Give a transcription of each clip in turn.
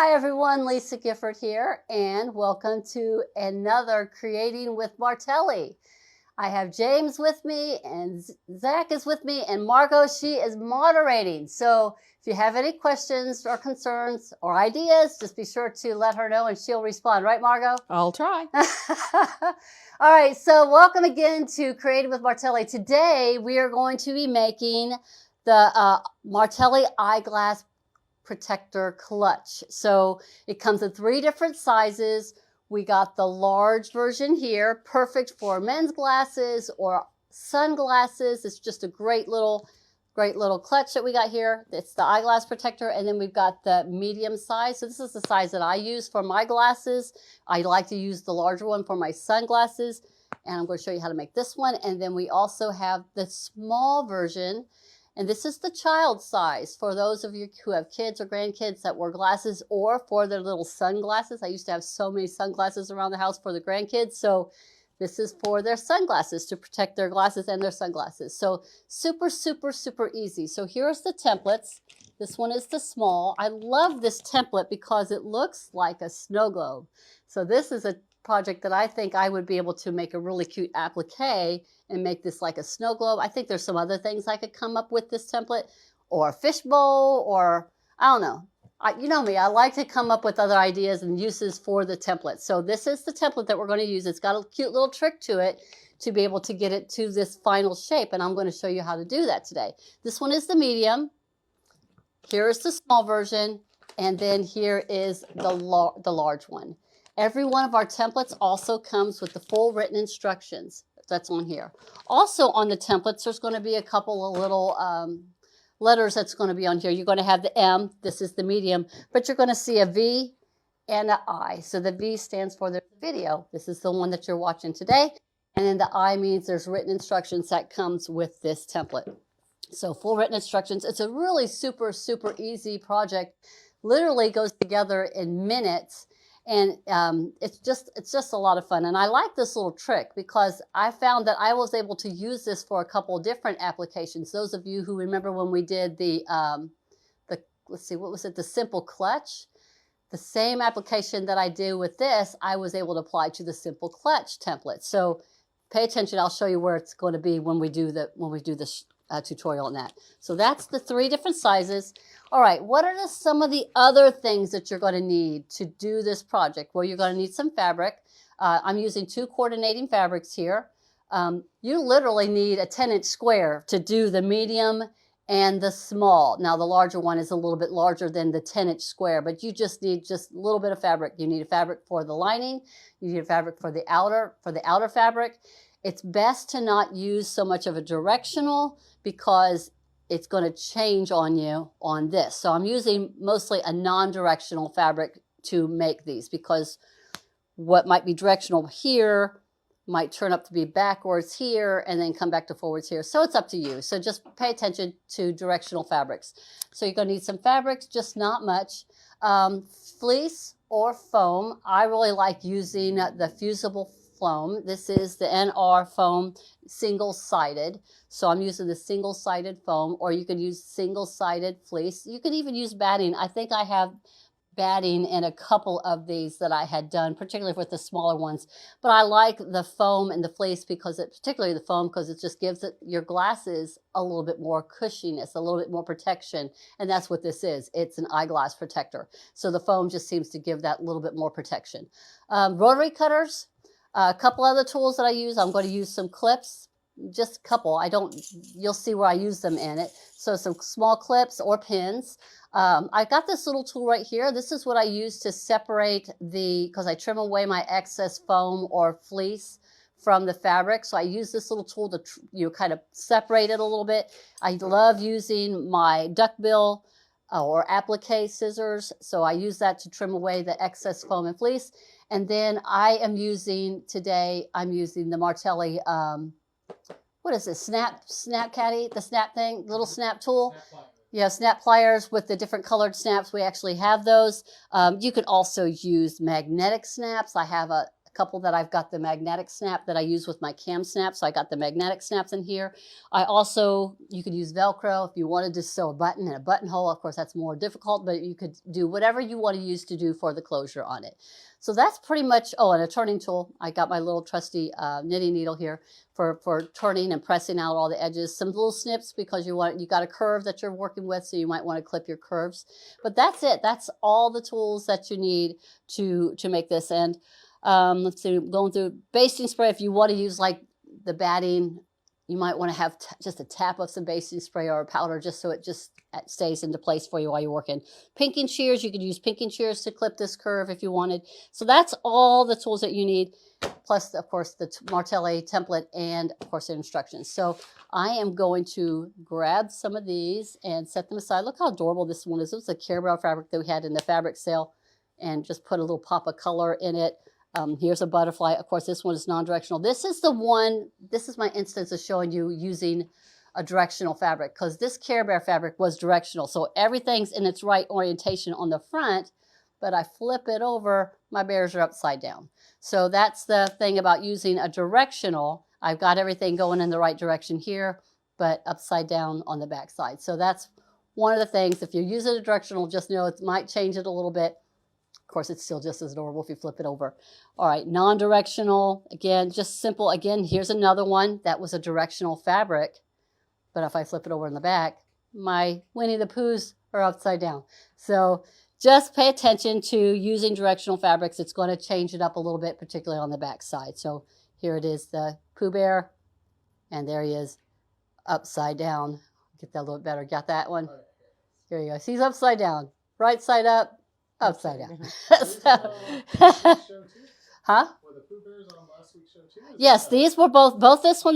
Hi everyone, Lisa Gifford here, and welcome to another Creating with Martelli. I have James with me, and Zach is with me, and Margot, she is moderating. So if you have any questions or concerns or ideas, just be sure to let her know and she'll respond. Right, Margot? I'll try. All right, so welcome again to Creating with Martelli. Today we are going to be making the Martelli Eyeglass Protector Clutch. So it comes in 3 different sizes. We got the large version here, perfect for men's glasses or sunglasses. It's just a great little clutch that we got here. It's the eyeglass protector, and then we've got the medium size. So this is the size that I use for my glasses. I like to use the larger one for my sunglasses, and I'm going to show you how to make this one. And then we also have the small version. And this is the child size for those of you who have kids or grandkids that wear glasses, or for their little sunglasses. I used to have so many sunglasses around the house for the grandkids. So this is for their sunglasses, to protect their glasses and their sunglasses. So super, super, super easy. So here's the templates. This one is the small. I love this template because it looks like a snow globe. So this is a project that I think I would be able to make a really cute applique and make this like a snow globe. I think there's some other things I could come up with this template, or a fishbowl, or I don't know. You know me, I like to come up with other ideas and uses for the template. So this is the template that we're going to use. It's got a cute little trick to it to be able to get it to this final shape, and I'm going to show you how to do that today. This one is the medium. Here is the small version, and then here is the large one. Every one of our templates also comes with the full written instructions. That's on here. Also on the templates, there's going to be a couple of little letters that's going to be on here. You're going to have the M, this is the medium, but you're going to see a V and an I. So the V stands for the video. This is the one that you're watching today. And then the I means there's written instructions that comes with this template. So full written instructions. It's a really super, super easy project. Literally goes together in minutes. And it's just a lot of fun. And I like this little trick because I found that I was able to use this for a couple of different applications. Those of you who remember when we did the let's see, what was it? The simple clutch. The same application that I do with this, I was able to apply to the simple clutch template. So pay attention. I'll show you where it's going to be when we do this tutorial on that. So that's the 3 different sizes. All right, what are some of the other things that you're going to need to do this project? Well, you're going to need some fabric. I'm using 2 coordinating fabrics here. You literally need a 10-inch square to do the medium and the small. Now, the larger one is a little bit larger than the 10-inch square, but you just need a little bit of fabric. You need a fabric for the lining. You need a fabric for the outer fabric. It's best to not use so much of a directional because it's going to change on you on this. So I'm using mostly a non-directional fabric to make these, because what might be directional here might turn up to be backwards here and then come back to forwards here. So it's up to you. So just pay attention to directional fabrics. So you're going to need some fabrics, just not much. Fleece or foam. I really like using the fusible foam. This is the NR foam, single-sided. So I'm using the single-sided foam, or you could use single-sided fleece. You could even use batting. I think I have batting in a couple of these that I had done, particularly with the smaller ones. But I like the foam and the fleece because particularly the foam, because it just gives your glasses a little bit more cushiness, a little bit more protection. And that's what this is. It's an eyeglass protector. So the foam just seems to give that little bit more protection. Rotary cutters. A couple other tools that I use. I'm going to use some clips, just a couple. You'll see where I use them in it. So some small clips or pins. I got this little tool right here. This is what I use to separate because I trim away my excess foam or fleece from the fabric. So I use this little tool to kind of separate it a little bit. I love using my duckbill or applique scissors. So I use that to trim away the excess foam and fleece. And then I'm using the Martelli, what is this, snap caddy, the snap thing, little snap tool. Yeah, snap pliers with the different colored snaps. We actually have those. You could also use magnetic snaps. I have a couple that I've got the magnetic snap that I use with my cam snap. So I got the magnetic snaps in here. I also, you could use Velcro if you wanted to sew a button in a buttonhole. Of course, that's more difficult, but you could do whatever you want to use to do for the closure on it. So that's pretty much, oh, and a turning tool. I got my little trusty knitting needle here for turning and pressing out all the edges. Some little snips because you got a curve that you're working with, so you might want to clip your curves. But that's it. That's all the tools that you need to make this. And let's see, going through basting spray. If you want to use like the batting, you might want to have just a tap of some basting spray or a powder just so it just stays into place for you while you're working. Pinking shears, you could use pinking shears to clip this curve if you wanted. So that's all the tools that you need, plus, of course, the Martelli template and, of course, the instructions. So I am going to grab some of these and set them aside. Look how adorable this one is. This was a Care Bear fabric that we had in the fabric sale, and just put a little pop of color in it. Here's a butterfly. Of course, this one is non-directional. This is the one, this is my instance of showing you using a directional fabric, because this Care Bear fabric was directional. So everything's in its right orientation on the front, but I flip it over, my bears are upside down. So that's the thing about using a directional. I've got everything going in the right direction here, but upside down on the back side. So that's one of the things. If you're using a directional, just know it might change it a little bit. Of course, it's still just as adorable if you flip it over. All right, non-directional, again, just simple. Again, here's another one that was a directional fabric, but if I flip it over in the back, my Winnie the Poohs are upside down. So just pay attention to using directional fabrics. It's going to change it up a little bit, particularly on the back side. So here it is, the Pooh Bear, and there he is upside down. Get that a little bit better. Got that one? Here you go. He's upside down. Right side up, upside down. Huh? Were the Pooh Bears on last week's show too? Yes, these were both this one.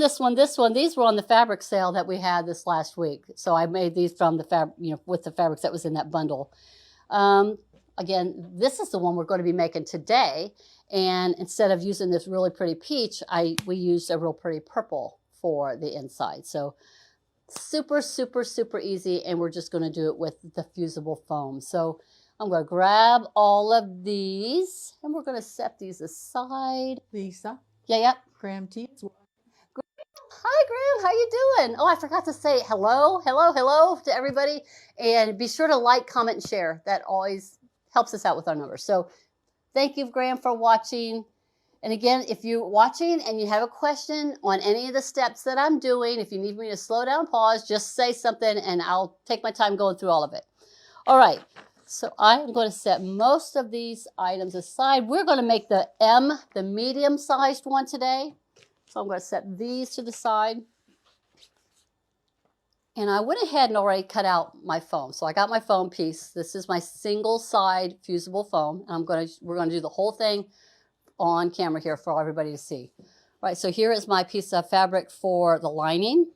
These were on the fabric sale that we had this last week. So I made these from the fabric, with the fabrics that was in that bundle. Again, this is the one we're going to be making today. And instead of using this really pretty peach, we used a real pretty purple for the inside. So super, super, super easy. And we're just going to do it with the fusible foam. So I'm going to grab all of these and we're going to set these aside. Lisa. Yeah. Graham T. Hi, Graham. How you doing? Oh, I forgot to say hello to everybody. And be sure to like, comment, and share. That always helps us out with our numbers. So thank you, Graham, for watching. And again, if you're watching and you have a question on any of the steps that I'm doing, if you need me to slow down, pause, just say something and I'll take my time going through all of it. All right. So I'm going to set most of these items aside. We're going to make the M, the medium-sized one today. So I'm going to set these to the side. And I went ahead and already cut out my foam. So I got my foam piece. This is my single-side fusible foam. And we're going to do the whole thing on camera here for everybody to see. All right, so here is my piece of fabric for the lining.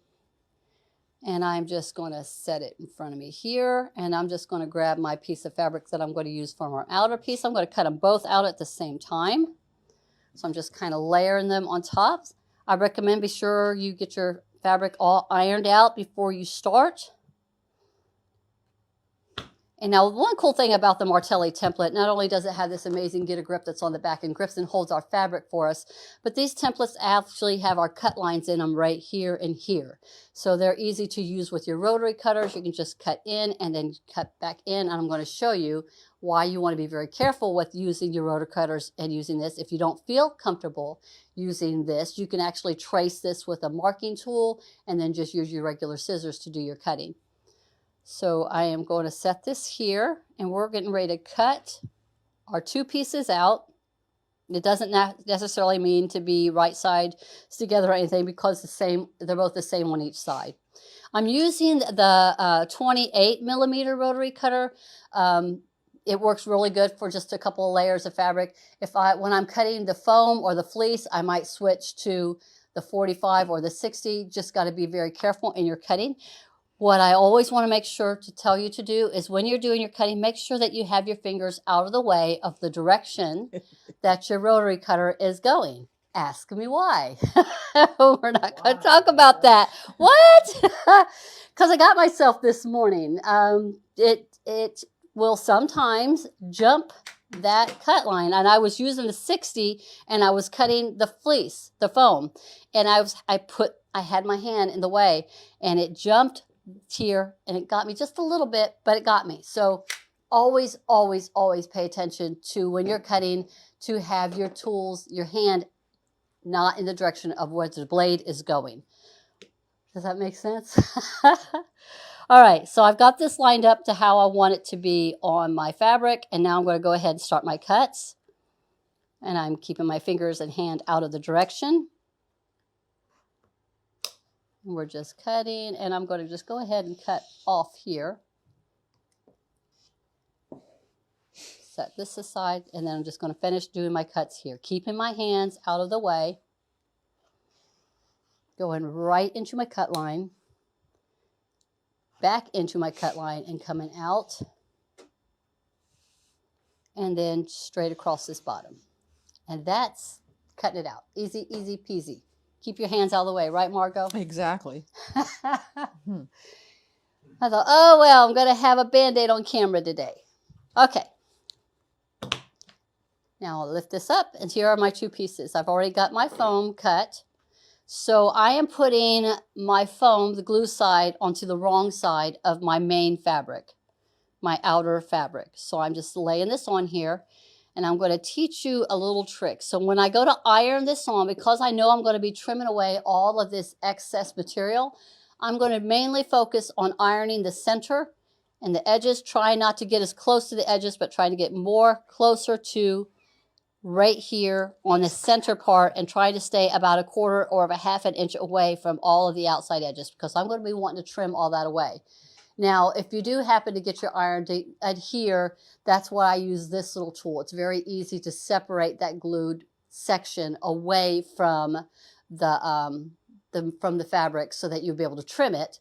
And I'm just going to set it in front of me here. And I'm just going to grab my piece of fabric that I'm going to use for our outer piece. I'm going to cut them both out at the same time. So I'm just kind of layering them on top. I recommend be sure you get your fabric all ironed out before you start. And now one cool thing about the Martelli template, not only does it have this amazing get a grip that's on the back and grips and holds our fabric for us, but these templates actually have our cut lines in them right here and here. So they're easy to use with your rotary cutters. You can just cut in and then cut back in. And I'm going to show you why you want to be very careful with using your rotary cutters and using this. If you don't feel comfortable using this, you can actually trace this with a marking tool and then just use your regular scissors to do your cutting. So I am going to set this here and we're getting ready to cut our two pieces out. It doesn't necessarily mean to be right sides together or anything because they're both the same on each side. I'm using the 28 millimeter rotary cutter. It works really good for just a couple of layers of fabric. When I'm cutting the foam or the fleece, I might switch to the 45 or the 60. Just got to be very careful in your cutting. What I always want to make sure to tell you to do is when you're doing your cutting, make sure that you have your fingers out of the way of the direction that your rotary cutter is going. Ask me why. We're not going to talk about that. What? Because I got myself this morning. It will sometimes jump that cut line, and I was using the 60 and I was cutting the fleece, the foam, and I had my hand in the way and it jumped here and it got me just a little bit, but it got me. So always, always, always pay attention to when you're cutting to have your tools, your hand not in the direction of where the blade is going. Does that make sense? All right, so I've got this lined up to how I want it to be on my fabric, and now I'm going to go ahead and start my cuts. And I'm keeping my fingers and hand out of the direction. And we're just cutting, and I'm going to just go ahead and cut off here. Set this aside, and then I'm just going to finish doing my cuts here, keeping my hands out of the way, going right into my cut line, back into my cut line and coming out, and then straight across this bottom. And that's cutting it out. Easy, easy peasy. Keep your hands out of the way, right, Margot? Exactly. I thought, oh, well, I'm going to have a Band-Aid on camera today. Okay. Now I'll lift this up, and here are my two pieces. I've already got my foam cut. So I am putting my foam, the glue side, onto the wrong side of my main fabric, my outer fabric. So I'm just laying this on here, and I'm going to teach you a little trick. So when I go to iron this on, because I know I'm going to be trimming away all of this excess material, I'm going to mainly focus on ironing the center and the edges. Try not to get as close to the edges, but try to get more closer to right here on the center part, and try to stay about a quarter or a half an inch away from all of the outside edges, because I'm going to be wanting to trim all that away. Now, if you do happen to get your iron to adhere, that's why I use this little tool. It's very easy to separate that glued section away from the fabric so that you'll be able to trim it.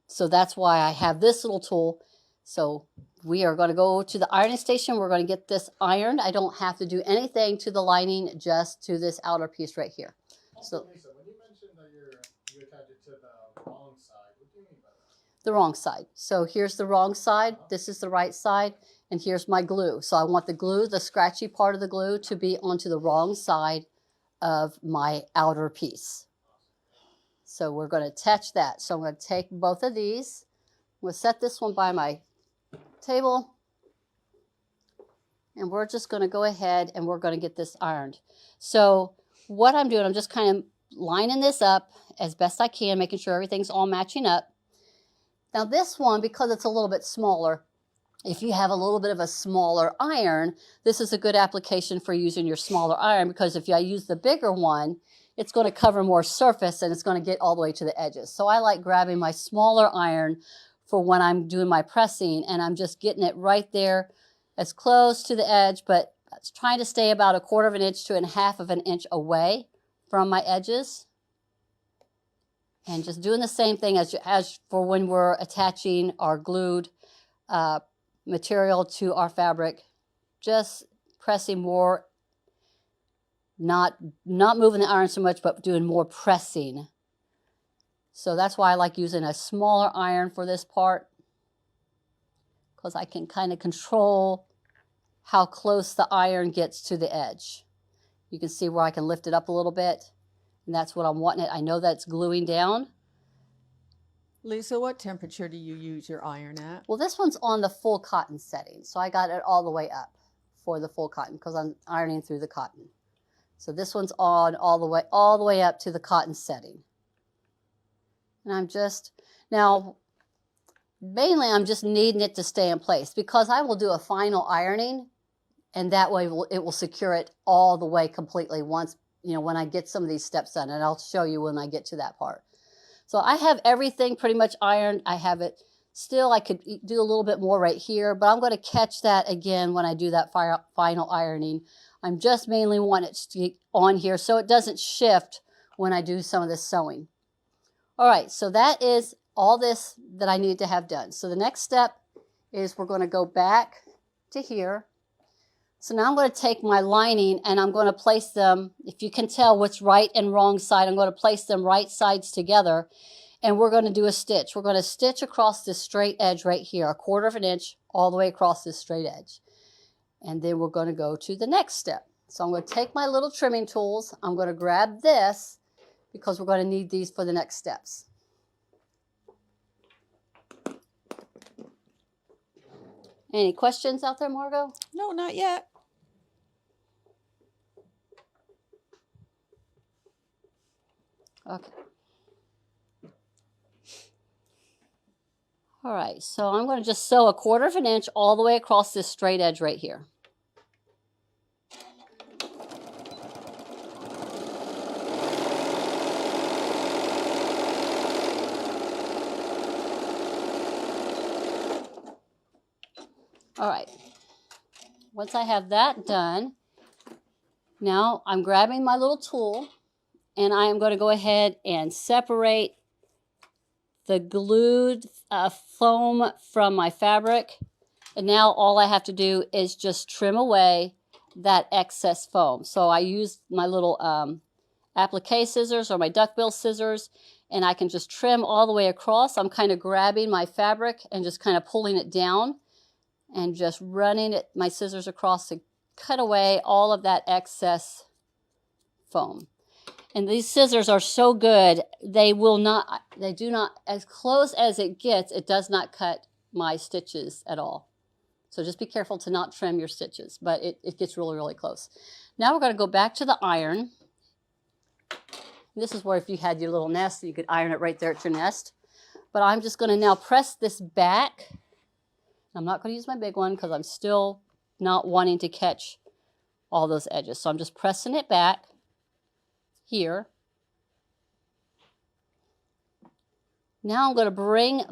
So that's why I have this little tool. So we are going to go to the ironing station. We're going to get this ironed. I don't have to do anything to the lining, just to this outer piece right here. Also, Lisa, when you mentioned that you attach it to the wrong side, what do you mean by that? The wrong side. So here's the wrong side. This is the right side. And here's my glue. So I want the glue, the scratchy part of the glue, to be onto the wrong side of my outer piece. So we're going to attach that. So I'm going to take both of these. We'll set this one by my table, and we're just going to go ahead and we're going to get this ironed. So what I'm doing, I'm just kind of lining this up as best I can, making sure everything's all matching up. Now this one, because it's a little bit smaller, if you have a little bit of a smaller iron, this is a good application for using your smaller iron, because if I use the bigger one, it's going to cover more surface and it's going to get all the way to the edges. So I like grabbing my smaller iron for when I'm doing my pressing, and I'm just getting it right there as close to the edge, but trying to stay about a quarter of an inch to a half of an inch away from my edges. And just doing the same thing as for when we're attaching our glued material to our fabric, just pressing more, not moving the iron so much, but doing more pressing. So that's why I like using a smaller iron for this part, because I can kind of control how close the iron gets to the edge. You can see where I can lift it up a little bit, and that's what I'm wanting it. I know that's gluing down. Lisa, what temperature do you use your iron at? Well, this one's on the full cotton setting, so I got it all the way up for the full cotton because I'm ironing through the cotton. So this one's on all the way up to the cotton setting. And I'm just, now, mainly I'm just needing it to stay in place, because I will do a final ironing, and that way it will secure it all the way completely once, when I get some of these steps done, and I'll show you when I get to that part. So I have everything pretty much ironed. I have it still, I could do a little bit more right here, but I'm going to catch that again when I do that final ironing. I'm just mainly want it to get on here so it doesn't shift when I do some of this sewing. All right, so that is all this that I need to have done. So the next step is we're going to go back to here. So now I'm going to take my lining and I'm going to place them, if you can tell what's right and wrong side, I'm going to place them right sides together, and we're going to do a stitch. We're going to stitch across this straight edge right here, a quarter of an inch all the way across this straight edge. And then we're going to go to the next step. So I'm going to take my little trimming tools. I'm going to grab this because we're going to need these for the next steps. Any questions out there, Margot? No, not yet. Okay. All right, so I'm going to just sew 1/4 inch all the way across this straight edge right here. All right, once I have that done, now I'm grabbing my little tool and I am going to go ahead and separate the glued foam from my fabric. And now all I have to do is just trim away that excess foam. So I use my little applique scissors or my duckbill scissors, and I can just trim all the way across. I'm kind of grabbing my fabric and just kind of pulling it down and just running my scissors across to cut away all of that excess foam. And these scissors are so good, they do not, as close as it gets, it does not cut my stitches at all. So just be careful to not trim your stitches, but it gets really, really close. Now we're going to go back to the iron. This is where if you had your little nest, you could iron it right there at your nest. But I'm just going to now press this back. I'm not going to use my big one because I'm still not wanting to catch all those edges. So I'm just pressing it back here. Now I'm going to bring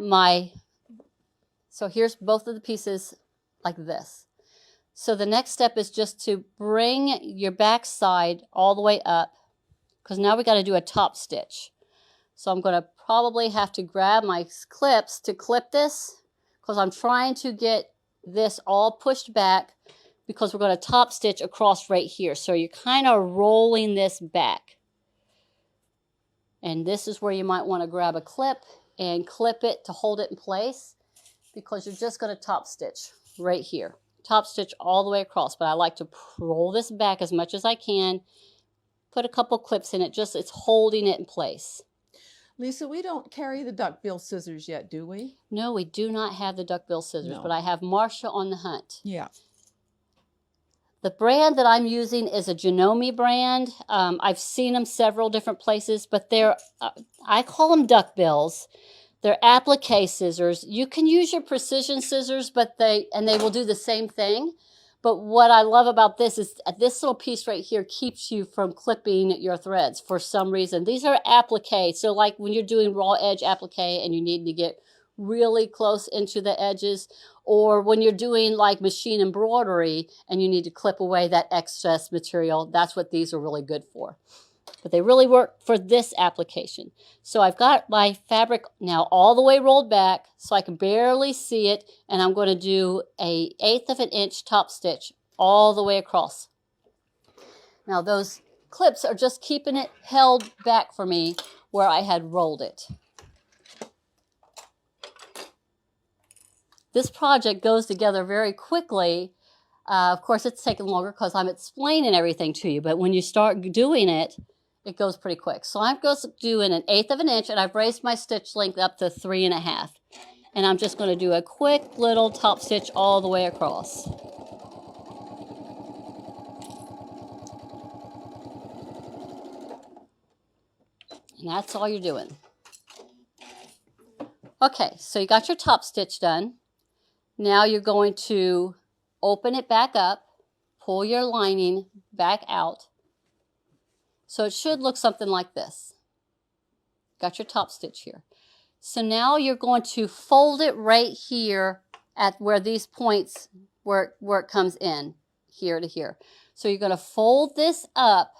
so here's both of the pieces like this. So the next step is just to bring your back side all the way up, because now we got to do a top stitch. So I'm going to probably have to grab my clips to clip this, because I'm trying to get this all pushed back, because we're going to top stitch across right here. So you're kind of rolling this back. And this is where you might want to grab a clip and clip it to hold it in place, because you're just going to top stitch right here. Top stitch all the way across, but I like to roll this back as much as I can. Put a couple clips in it, it's holding it in place. Lisa, we don't carry the duckbill scissors yet, do we? No, we do not have the duckbill scissors, No. but I have Marsha on the hunt. Yeah. The brand that I'm using is a Janome brand. I've seen them several different places, but they're, I call them duckbills. They're applique scissors. You can use your precision scissors, but they will do the same thing. But what I love about this is this little piece right here keeps you from clipping your threads for some reason. These are applique. So like when you're doing raw edge applique and you need to get really close into the edges, or when you're doing like machine embroidery and you need to clip away that excess material, that's what these are really good for. But they really work for this application. So I've got my fabric now all the way rolled back so I can barely see it, and I'm going to do a 1/8 inch top stitch all the way across. Now those clips are just keeping it held back for me where I had rolled it. This project goes together very quickly. Of course, it's taking longer because I'm explaining everything to you, but when you start doing it, it goes pretty quick. So I'm just doing an 1/8 inch, and I've raised my stitch length up to 3.5. And I'm just going to do a quick little top stitch all the way across. And that's all you're doing. Okay, so you got your top stitch done. Now you're going to open it back up, pull your lining back out. So it should look something like this. Got your top stitch here. So now you're going to fold it right here at where these points, where it comes in, here to here. So you're going to fold this up,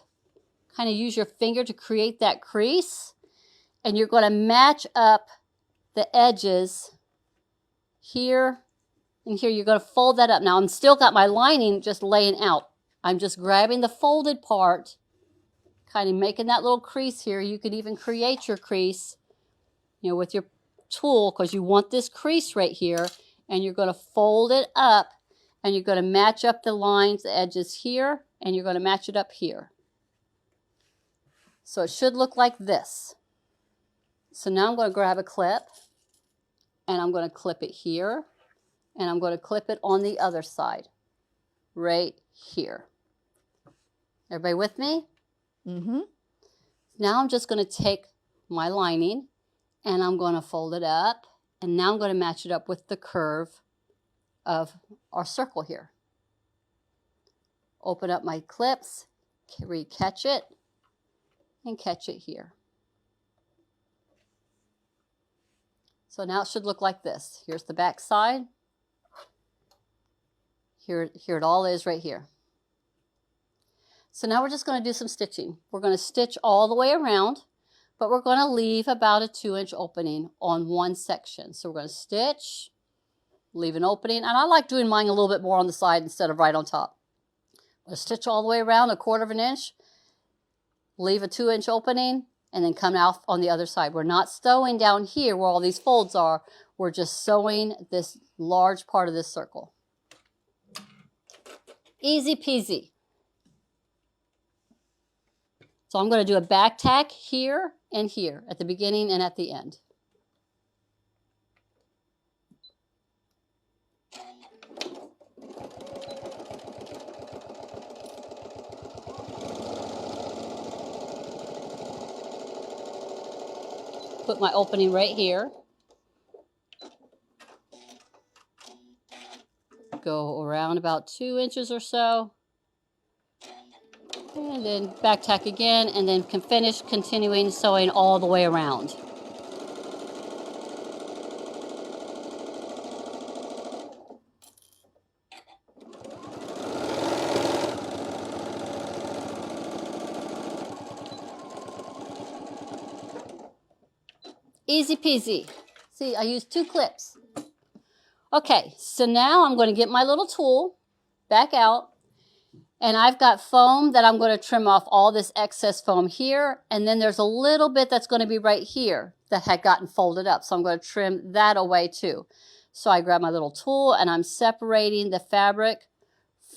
kind of use your finger to create that crease, and you're going to match up the edges here and here. You're going to fold that up. Now I'm still got my lining just laying out. I'm just grabbing the folded part, kind of making that little crease here. You could even create your crease, with your tool, because you want this crease right here, and you're going to fold it up, and you're going to match up the lines, the edges here, and you're going to match it up here. So it should look like this. So now I'm going to grab a clip, and I'm going to clip it here, and I'm going to clip it on the other side, right here. Everybody with me? Mm-hmm. Now I'm just going to take my lining, and I'm going to fold it up, and now I'm going to match it up with the curve of our circle here. Open up my clips, re-catch it, and catch it here. So now it should look like this. Here's the back side. Here it all is right here. So now we're just going to do some stitching. We're going to stitch all the way around, but we're going to leave about a 2-inch opening on one section. So we're going to stitch, leave an opening, and I like doing mine a little bit more on the side instead of right on top. We'll stitch all the way around a 1/4 inch, leave a 2-inch opening, and then come out on the other side. We're not sewing down here where all these folds are. We're just sewing this large part of this circle. Easy peasy. So I'm going to do a back tack here and here at the beginning and at the end. Put my opening right here. Go around about 2 inches or so. And then back tack again, and then can finish continuing sewing all the way around. Easy peasy. See, I used 2 clips. Okay, so now I'm going to get my little tool back out, and I've got foam that I'm going to trim off all this excess foam here, and then there's a little bit that's going to be right here that had gotten folded up, so I'm going to trim that away too. So I grab my little tool, and I'm separating the fabric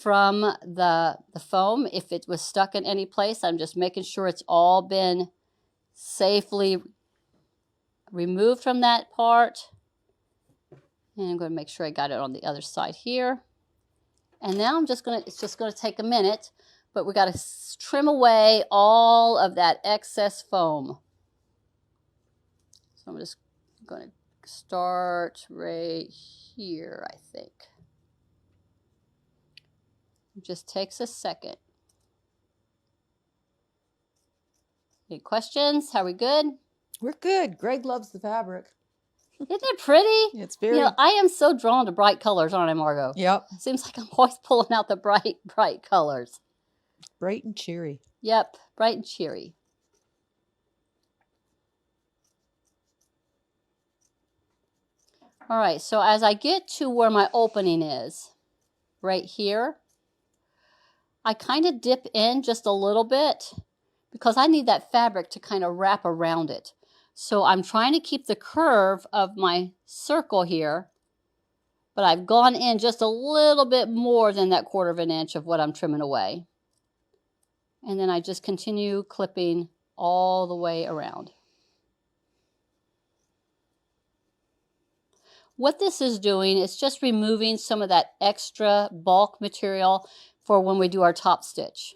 from the foam. If it was stuck in any place, I'm just making sure it's all been safely removed from that part. And I'm going to make sure I got it on the other side here. And now it's just going to take a minute, but we got to trim away all of that excess foam. So I'm just going to start right here, I think. It just takes a second. Any questions? Are we good? We're good. Greg loves the fabric. Isn't it pretty? It's very... You know, I am so drawn to bright colors, aren't I, Margot? Yep. It seems like I'm always pulling out the bright colors. Bright and cheery. Yep, bright and cheery. All right, so as I get to where my opening is, right here, I kind of dip in just a little bit because I need that fabric to kind of wrap around it. So I'm trying to keep the curve of my circle here, but I've gone in just a little bit more than that 1/4 inch of what I'm trimming away. And then I just continue clipping all the way around. What this is doing is just removing some of that extra bulk material for when we do our top stitch.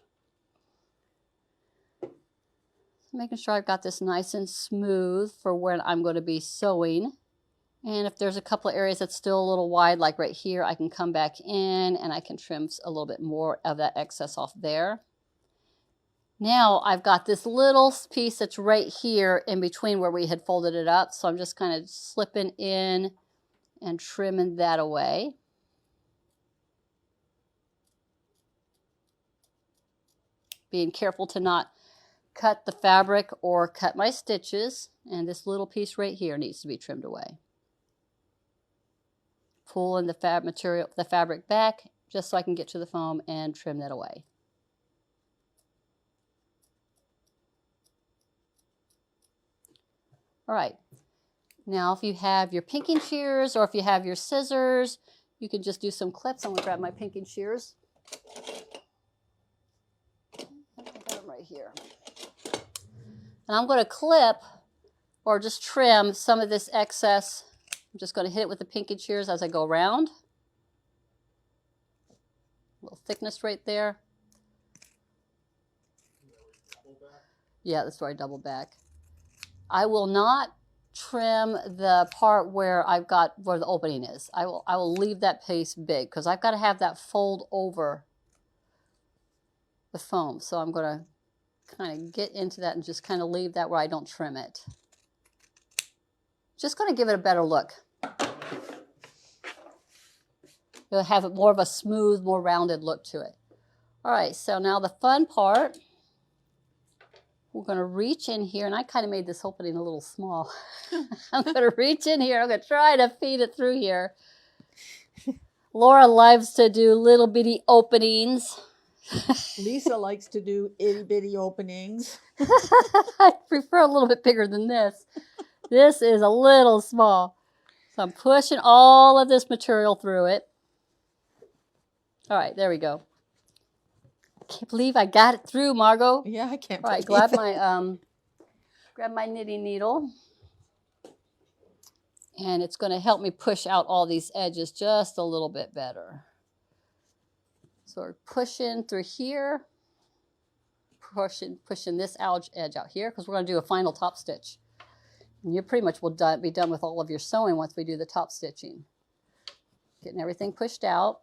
Making sure I've got this nice and smooth for when I'm going to be sewing. And if there's a couple of areas that's still a little wide, like right here, I can come back in and I can trim a little bit more of that excess off there. Now I've got this little piece that's right here in between where we had folded it up. So I'm just kind of slipping in and trimming that away. Being careful to not cut the fabric or cut my stitches, and this little piece right here needs to be trimmed away. Pulling the fabric back just so I can get to the foam and trim that away. All right, now if you have your pinking shears or if you have your scissors, you can just do some clips. I'm going to grab my pinking shears. I got them right here. And I'm going to clip or just trim some of this excess. I'm just going to hit it with the pinking shears as I go around. A little thickness right there. Yeah, that's where I double back. I will not trim the part where where the opening is. I will leave that piece big because I've got to have that fold over the foam. So I'm going to kind of get into that and just kind of leave that where I don't trim it. Just going to give it a better look. It'll have more of a smooth, more rounded look to it. All right, so now the fun part, we're going to reach in here, and I kind of made this opening a little small. I'm going to reach in here. I'm going to try to feed it through here. Laura loves to do little bitty openings. Lisa likes to do itty bitty openings. I prefer a little bit bigger than this. This is a little small. So I'm pushing all of this material through it. All right, there we go. Can't believe I got it through, Margot. Yeah, I can't. All right, grab my knitting needle, and it's going to help me push out all these edges just a little bit better. So we're pushing through here, pushing this edge out here because we're going to do a final top stitch. And you pretty much will be done with all of your sewing once we do the top stitching. Getting everything pushed out.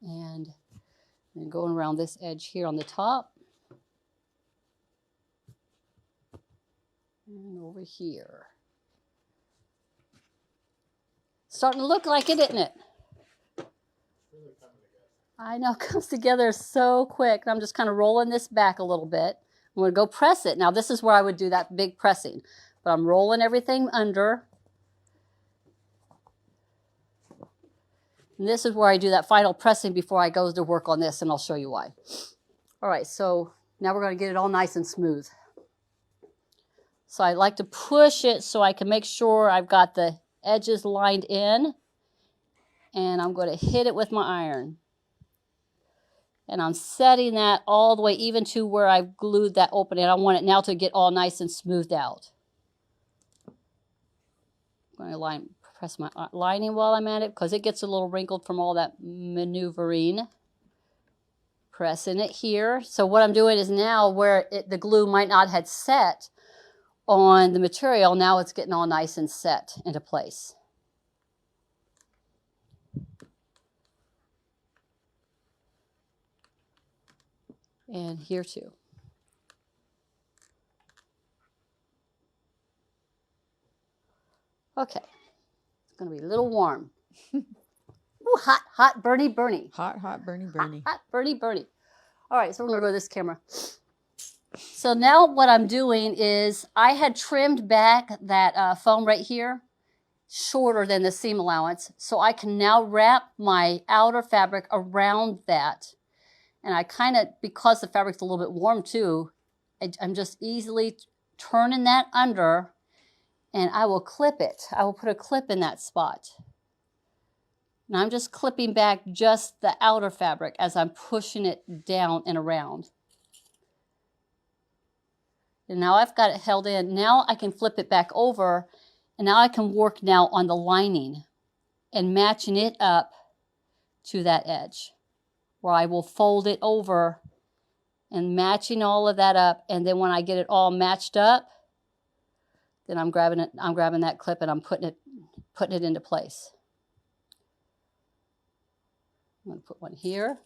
And then going around this edge here on the top. And over here. Starting to look like it, isn't it? I know, it comes together so quick. I'm just kind of rolling this back a little bit. I'm going to go press it. Now this is where I would do that big pressing. But I'm rolling everything under. And this is where I do that final pressing before I go to work on this, and I'll show you why. All right, so now we're going to get it all nice and smooth. So I like to push it so I can make sure I've got the edges lined in. And I'm going to hit it with my iron. And I'm setting that all the way even to where I've glued that opening. I want it now to get all nice and smoothed out. I'm going to press my lining while I'm at it because it gets a little wrinkled from all that maneuvering. Pressing it here. So what I'm doing is now where the glue might not have set on the material, now it's getting all nice and set into place. And here too. Okay, it's going to be a little warm. Ooh, hot, hot, burny, burny. Hot, hot, burny, burny. Hot, hot, burny, burny. All right, so we're going to go to this camera. So now what I'm doing is I had trimmed back that foam right here shorter than the seam allowance. So I can now wrap my outer fabric around that. And I kind of, because the fabric's a little bit warm too, I'm just easily turning that under and I will clip it. I will put a clip in that spot. And I'm just clipping back just the outer fabric as I'm pushing it down and around. And now I've got it held in. Now I can flip it back over and now I can work now on the lining and matching it up to that edge where I will fold it over and matching all of that up. And then when I get it all matched up, then I'm grabbing that clip and I'm putting it into place. I'm going to put one here.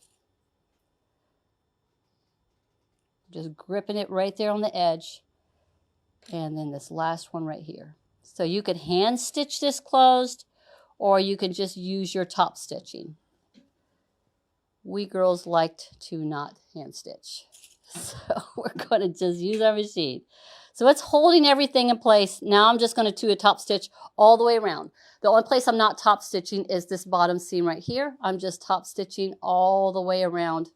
Just gripping it right there on the edge. And then this last one right here. So you could hand stitch this closed or you can just use your top stitching. We girls liked to not hand stitch. So we're going to just use our machine. So it's holding everything in place. Now I'm just going to do a top stitch all the way around. The only place I'm not top stitching is this bottom seam right here. I'm just top stitching all the way around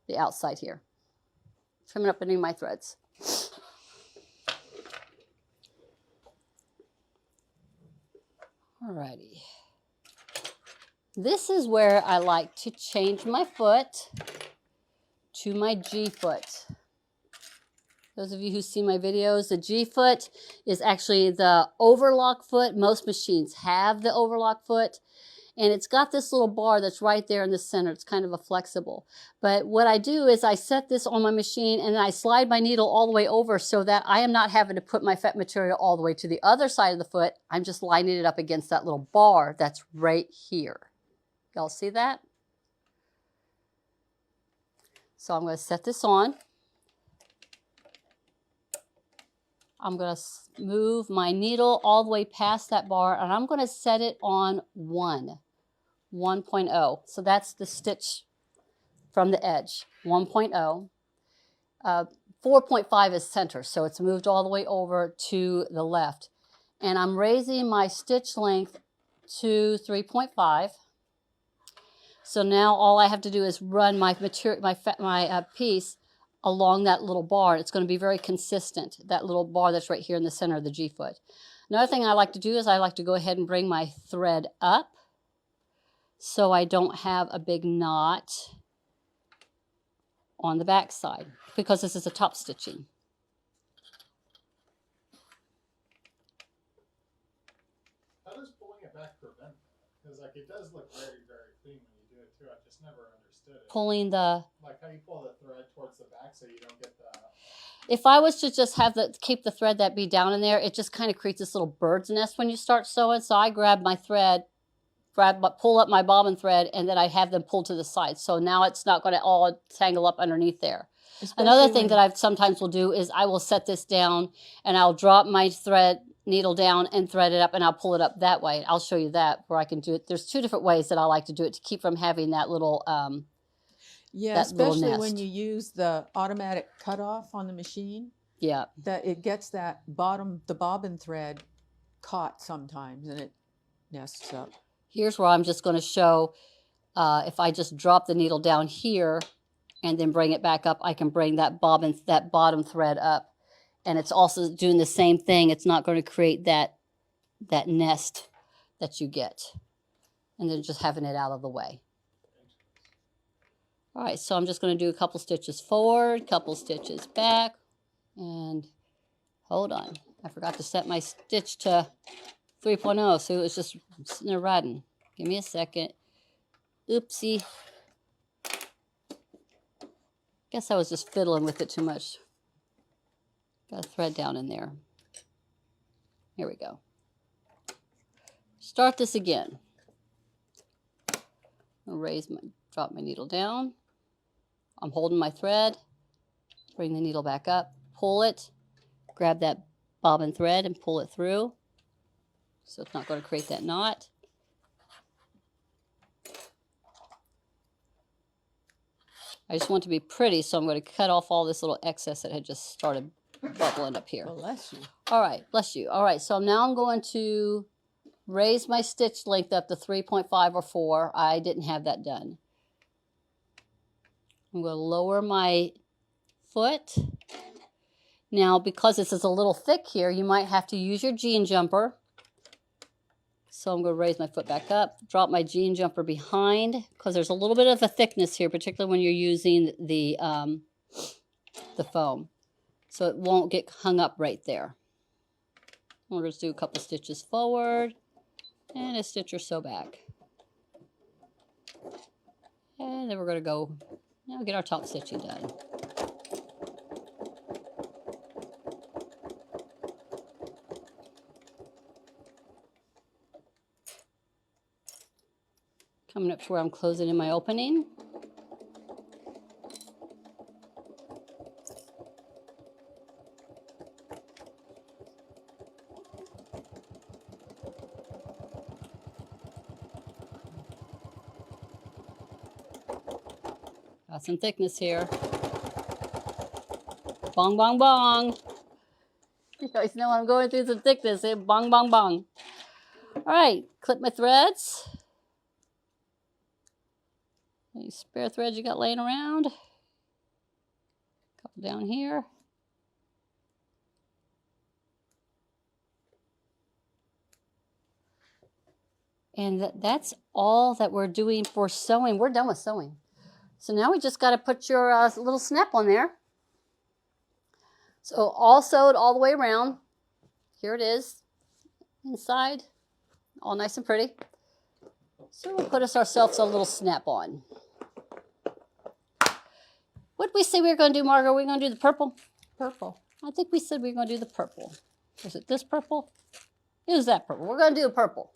the outside here. trimming up any of my threads. Alrighty. This is where I like to change my foot to my G foot. Those of you who see my videos, the G foot is actually the overlock foot. Most machines have the overlock foot. And it's got this little bar that's right there in the center. It's kind of a flexible. But what I do is I set this on my machine and I slide my needle all the way over so that I am not having to put my fet material all the way to the other side of the foot. I'm just lining it up against that little bar that's right here. Y'all see that? So I'm going to set this on. I'm going to move my needle all the way past that bar and I'm going to set it on 1.0. So that's the stitch from the edge, 1.0. 4.5 is center, so it's moved all the way over to the left. And I'm raising my stitch length to 3.5. So now all I have to do is run my piece along that little bar. It's going to be very consistent, that little bar that's right here in the center of the G foot. Another thing I like to do is I like to go ahead and bring my thread up so I don't have a big knot on the back side because this is a top stitching. How does pulling it back prevent that? Because like it does look very, very clean when you do it too. I just never understood it. Pulling the... Like how you pull the thread towards the back so you don't get the... If I was to just have keep the thread that be down in there, it just kind of creates this little bird's nest when you start sewing. So I grab my thread, pull up my bobbin thread, and then I have them pull to the side. So now it's not going to all tangle up underneath there. Another thing that I sometimes will do is I will set this down and I'll drop my needle down and thread it up and I'll pull it up that way. I'll show you that where I can do it. There's two different ways that I like to do it to keep from having that little Yeah, that little especially nest. when you use the automatic cutoff on the machine. Yeah. That it gets that the bobbin thread caught sometimes and it nests up. Here's where I'm just going to show if I just drop the needle down here and then bring it back up, I can bring that bottom thread up. And it's also doing the same thing. It's not going to create that nest that you get. And then just having it out of the way. All right, so I'm just going to do a couple stitches forward, couple stitches back. And hold on. I forgot to set my stitch to 3.0, so it was just sitting there riding. Give me a second. Oopsie. Guess I was just fiddling with it too much. Got a thread down in there. Here we go. Start this again. I'll drop my needle down. I'm holding my thread. Bring the needle back up. Pull it. Grab that bobbin thread and pull it through. So it's not going to create that knot. I just want it to be pretty, so I'm going to cut off all this little excess that had just started bubbling up here. Bless you. All right, bless you. All right, so now I'm going to raise my stitch length up to 3.5 or 4. I didn't have that done. I'm going to lower my foot. Now, because this is a little thick here, you might have to use your jean jumper. So I'm going to raise my foot back up, drop my jean jumper behind, because there's a little bit of a thickness here, particularly when you're using the foam. So it won't get hung up right there. We'll just do a couple stitches forward and a stitch or so back. And then we're going to go now get our top stitching done. Coming up to where I'm closing in my opening. Got some thickness here. Bong, bong, bong. You guys know I'm going through some thickness. Bong, bong, bong. All right, clip my threads. Any spare threads you got laying around? Couple down here. And that's all that we're doing for sewing. We're done with sewing. So now we just got to put your little snap on there. So all sewed all the way around. Here it is inside, all nice and pretty. So we'll put ourselves a little snap on. What did we say we were going to do, Margot? We're going to do the purple? Purple. I think we said we were going to do the purple. Was it this purple? It was that purple. We're going to do a purple.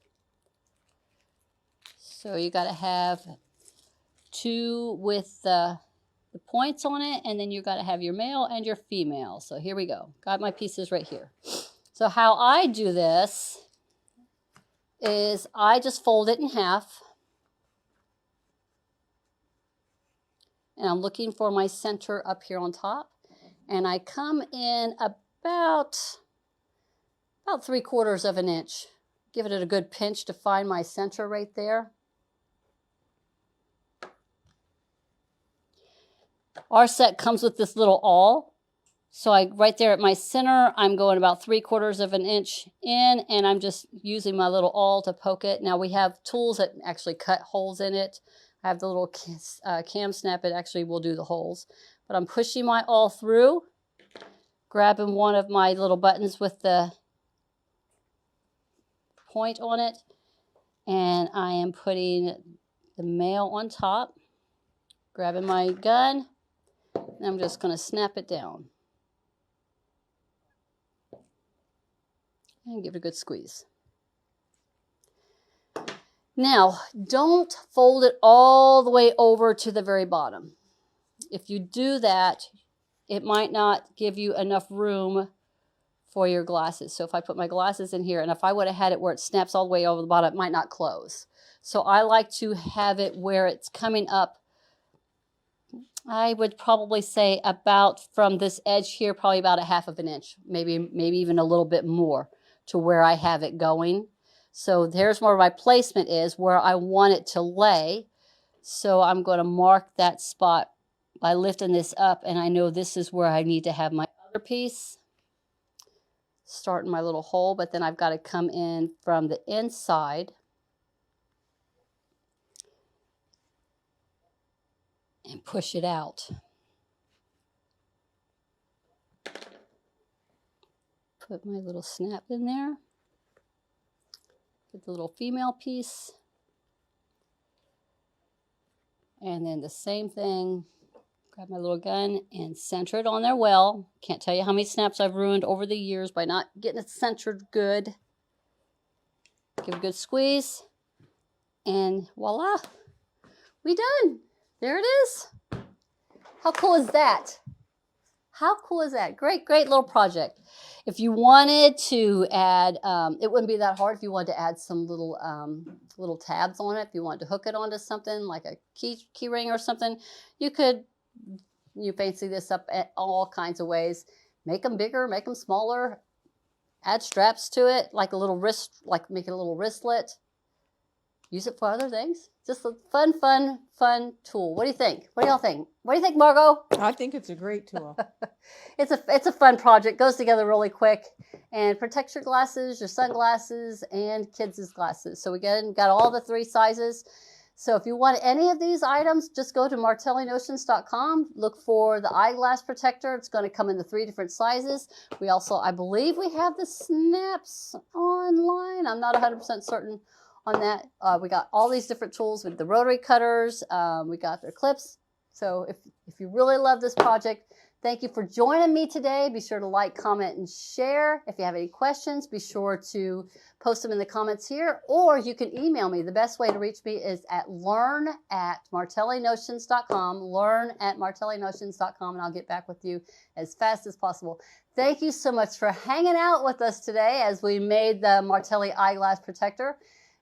So you got to have 2 with the points on it, and then you got to have your male and your female. So here we go. Got my pieces right here. So how I do this is I just fold it in half. And I'm looking for my center up here on top. And I come in about 3/4 of an inch. Give it a good pinch to find my center right there. Our set comes with this little awl. So right there at my center, I'm going about 3/4 of an inch in, and I'm just using my little awl to poke it. Now we have tools that actually cut holes in it. I have the little cam snap, it actually will do the holes. But I'm pushing my awl through, grabbing one of my little buttons with the point on it, and I am putting the male on top, grabbing my gun, and I'm just going to snap it down. And give it a good squeeze. Now, don't fold it all the way over to the very bottom. If you do that, it might not give you enough room for your glasses. So if I put my glasses in here, and if I would have had it where it snaps all the way over the bottom, it might not close. So I like to have it where it's coming up. I would probably say about from this edge here, probably about 1/2 inch, maybe even a little bit more to where I have it going. So there's where my placement is, where I want it to lay. So I'm going to mark that spot by lifting this up, and I know this is where I need to have my other piece. Starting my little hole, but then I've got to come in from the inside and push it out. Put my little snap in there. Get the little female piece. And then the same thing, grab my little gun and center it on there well. Can't tell you how many snaps I've ruined over the years by not getting it centered good. Give it a good squeeze. And voila, we done. There it is. How cool is that? How cool is that? Great, great little project. If you wanted to add, it wouldn't be that hard if you wanted to add some little tabs on it. If you wanted to hook it onto something like a key ring or something, you could fancy this up at all kinds of ways. Make them bigger, make them smaller, add straps to it, like a little wrist, like make it a little wristlet. Use it for other things. Just a fun, fun, fun tool. What do you think? What do y'all think? What do you think, Margot? I think it's a great tool. It's a fun project. Goes together really quick and protects your glasses, your sunglasses, and kids' glasses. So we got all the 3 sizes. So if you want any of these items, just go to martellinotions.com. Look for the eyeglass protector. It's going to come in the 3 different sizes. We also, I believe we have the snaps online. I'm not 100% certain on that. We got all these different tools with the rotary cutters. We got their clips. So if you really love this project, thank you for joining me today. Be sure to like, comment, and share. If you have any questions, be sure to post them in the comments here, or you can email me. The best way to reach me is at learn@martellinotions.com, learn@martellinotions.com, and I'll get back with you as fast as possible. Thank you so much for hanging out with us today as we made the Martelli Eyeglass Protector.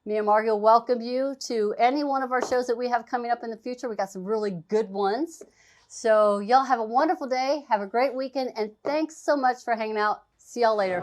Me and Margot welcome you to any one of our shows that we have coming up in the future. We got some really good ones. So y'all have a wonderful day. Have a great weekend. And thanks so much for hanging out. See y'all later.